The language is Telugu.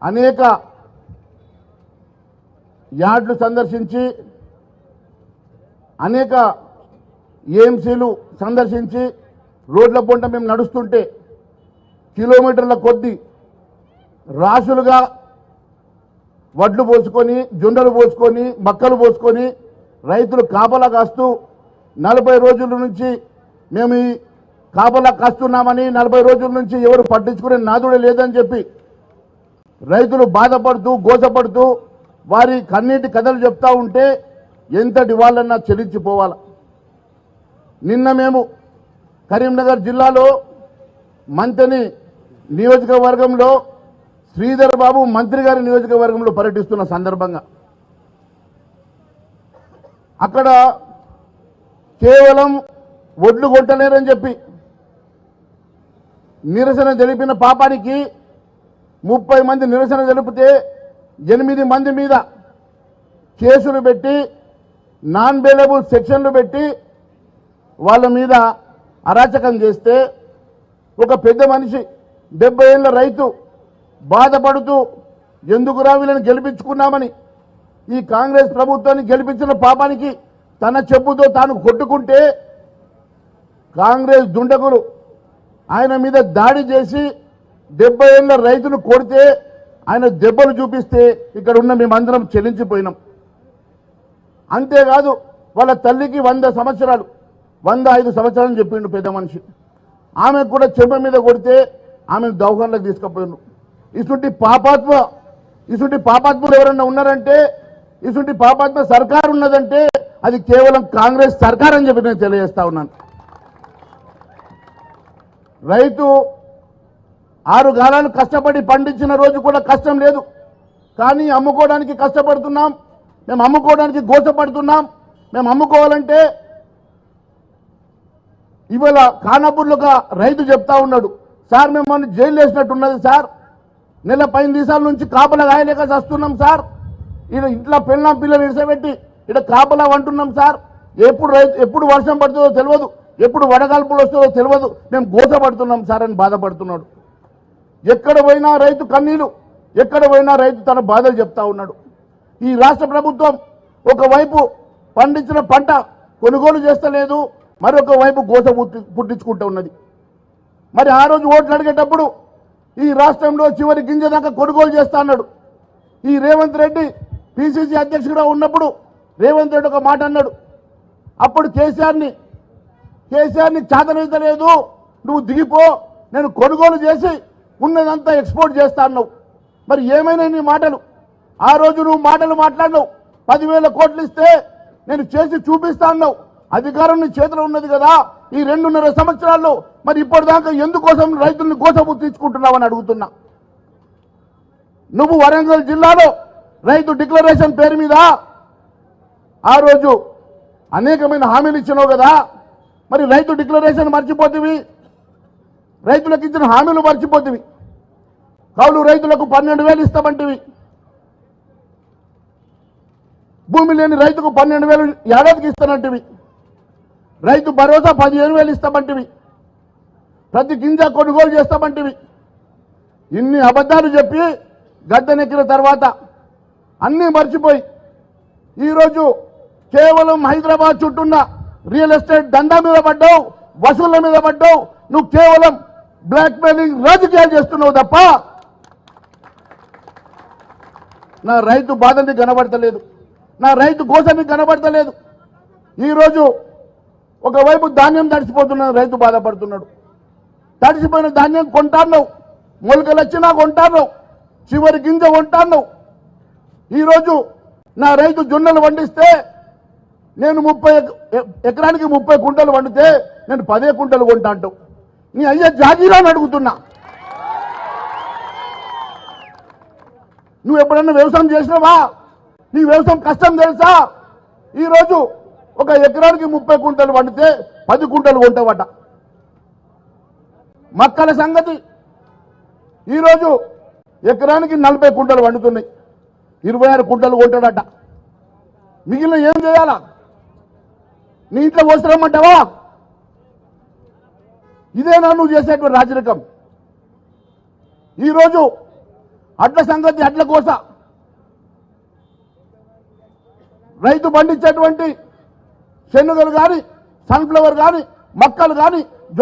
అనేక యార్డులు సందర్శించి అనేక ఏఎంసీలు సందర్శించి రోడ్ల పొంట మేము నడుస్తుంటే కిలోమీటర్ల కొద్దీ రాశులుగా వడ్లు పోసుకొని జొండలు పోసుకొని మక్కలు పోసుకొని రైతులు కాపలా కాస్తూ 40 రోజుల నుంచి మేము ఈ కాపలా కాస్తున్నామని 40 రోజుల నుంచి ఎవరు పట్టించుకునే నాదుడే లేదని చెప్పి రైతులు బాధపడుతూ గోసపడుతూ వారి కన్నీటి కథలు చెప్తా ఉంటే ఎంతటి వాళ్ళన్నా చెల్లించిపోవాలి. నిన్న మేము కరీంనగర్ జిల్లాలో మంతని నియోజకవర్గంలో శ్రీధర్ బాబు మంత్రి గారి నియోజకవర్గంలో పర్యటిస్తున్న సందర్భంగా అక్కడ కేవలం ఒడ్లు కొంటలేరని చెప్పి నిరసన తెలిపిన పాపానికి 30 మంది నిరసన తెలిపితే 8 మంది మీద కేసులు పెట్టి నాన్ బెయిలబుల్ సెక్షన్లు పెట్టి వాళ్ళ మీద అరాచకం చేస్తే ఒక పెద్ద మనిషి 70 ఏళ్ల రైతు బాధపడుతూ ఎందుకురా వీళ్ళని గెలిపించుకున్నామని ఈ కాంగ్రెస్ ప్రభుత్వాన్ని గెలిపించిన పాపానికి తన చెప్పుతో తాను కొట్టుకుంటే కాంగ్రెస్ దుండగులు ఆయన మీద దాడి చేసి 70 ఏళ్ల రైతును కొడితే ఆయన దెబ్బలు చూపిస్తే ఇక్కడ ఉన్న మేమందరం చెల్లించిపోయినాం. అంతేకాదు వాళ్ళ తల్లికి 100 సంవత్సరాలు 105 సంవత్సరాలు చెప్పిండు పెద్ద మనిషి. ఆమె కూడా చెంప మీద కొడితే ఆమెను దవాఖానలకు తీసుకుపోయిండు. ఇసుంటి పాపాత్ములు ఎవరన్నా ఉన్నారంటే ఇసుంటి పాపాత్మ సర్కారు ఉన్నదంటే అది కేవలం కాంగ్రెస్ సర్కార్ అని చెప్పి నేను తెలియజేస్తా ఉన్నాను. రైతు 6 కాలాలు కష్టపడి పండించిన రోజు కూడా కష్టం లేదు, కానీ అమ్ముకోవడానికి కష్టపడుతున్నాం, మేము అమ్ముకోవడానికి గోసపడుతున్నాం. మేము అమ్ముకోవాలంటే ఇవాళ ఖానాపూర్లో రైతు చెప్తా ఉన్నాడు, సార్ మిమ్మల్ని జైలు వేసినట్టున్నది సార్, నెల 10 దివసాల నుంచి కాపలా కాయలేక వస్తున్నాం సార్, ఇక్కడ ఇంట్లో పిల్లలు ఇడిసబెట్టి ఇక్కడ కాపలా అంటున్నాం సార్, ఎప్పుడు వర్షం పడుతుందో తెలియదు, ఎప్పుడు వడగాల్పులు వస్తుందో తెలియదు, మేము గోసపడుతున్నాం సార్ అని బాధపడుతున్నాడు. ఎక్కడ పోయినా రైతు కన్నీలు, ఎక్కడ పోయినా రైతు తన బాధలు చెప్తా ఉన్నాడు. ఈ రాష్ట్ర ప్రభుత్వం ఒకవైపు పండించిన పంట కొనుగోలు చేస్తలేదు, మరొక వైపు గోస పుట్టించుకుంటూ ఉన్నది. మరి ఆ రోజు ఓట్లు అడిగేటప్పుడు ఈ రాష్ట్రంలో చివరి గింజ దాకా కొనుగోలు చేస్తా అన్నాడు. ఈ రేవంత్ రెడ్డి పిసిసి అధ్యక్షుడిగా ఉన్నప్పుడు రేవంత్ రెడ్డి ఒక మాట అన్నాడు, అప్పుడు కేసీఆర్ని చాతనైతలేదు, నువ్వు దిగిపో, నేను కొనుగోలు చేసి ఉన్నదంతా ఎక్స్పోర్ట్ చేస్తా అన్నావు. మరి ఏమైనా నీ మాటలు? ఆ రోజు నువ్వు మాటలు మాట్లాడినావు, 10,000 కోట్లు ఇస్తే నేను చేసి చూపిస్తా అన్నావు. అధికారం నీ చేతిలో ఉన్నది కదా, ఈ 2.5 సంవత్సరాల్లో మరి ఇప్పటిదాకా ఎందుకోసం రైతుల్ని గోసపుచ్చుకుంటున్నావని అడుగుతున్నా. నువ్వు వరంగల్ జిల్లాలో రైతు డిక్లరేషన్ పేరు మీద ఆ రోజు అనేకమైన హామీలు ఇచ్చినావు కదా, మరి రైతు డిక్లరేషన్ మర్చిపోతివి, రైతులకు ఇచ్చిన హామీలు మర్చిపోతివి. కౌలు రైతులకు 12,000 ఇస్తామంటివి, భూమి లేని రైతుకు 12,000 ఏడాదికి ఇస్తానంటివి, రైతు భరోసా 15,000 ఇస్తామంటివి, ప్రతి గింజ కొనుగోలు చేస్తామంటివి. ఇన్ని అబద్ధాలు చెప్పి గద్దెనెక్కిన తర్వాత అన్నీ మర్చిపోయి ఈరోజు కేవలం హైదరాబాద్ చుట్టూన్న రియల్ ఎస్టేట్ దందా మీద పడ్డావు, వసూళ్ల మీద పడ్డావు. నువ్వు కేవలం బ్లాక్ మెయిలింగ్ రాజకీయాలు చేస్తున్నావు తప్ప నా రైతు బాధని కనబడతలేదు, నా రైతు గోసాన్ని కనబడతలేదు. ఈరోజు ఒకవైపు ధాన్యం తడిసిపోతున్న రైతు బాధపడుతున్నాడు. తడిసిపోయిన ధాన్యం కొంటాన్నావు, మొలకలు వచ్చినా కొంటాన్నావు, చివరి గింజ కొంటాన్నావు. ఈరోజు నా రైతు జొన్నలు వండిస్తే నేను ఎకరానికి 30 కుంటలు వండితే నేను 10 కుంటలు కొంటా అంటావు. నీ అయ్యే జాగీరా అని అడుగుతున్నా. నువ్వు ఎప్పుడన్నా వ్యవసాయం చేసినావా? నీ వ్యవసాయం కష్టం తెలుసా? ఈరోజు ఒక ఎకరానికి 30 కుంటలు వండితే 10 కుంటలు కొంటావట. మక్కల సంగతి ఈరోజు ఎకరానికి 40 కుంటలు వండుతున్నాయి, 26 కుంటలు కొంటాడట. మిగిలిన ఏం చేయాలా? నీ ఇంట్లో పోసిరమ్మంటావా? ఇదేనా నువ్వు చేసేటువంటి రాజరికం? ఈరోజు అడ్ల సంగతి అడ్ల కోస రైతు పండించేటువంటి శనగలు కానీ సన్ఫ్లవర్ కానీ మక్కలు కానీ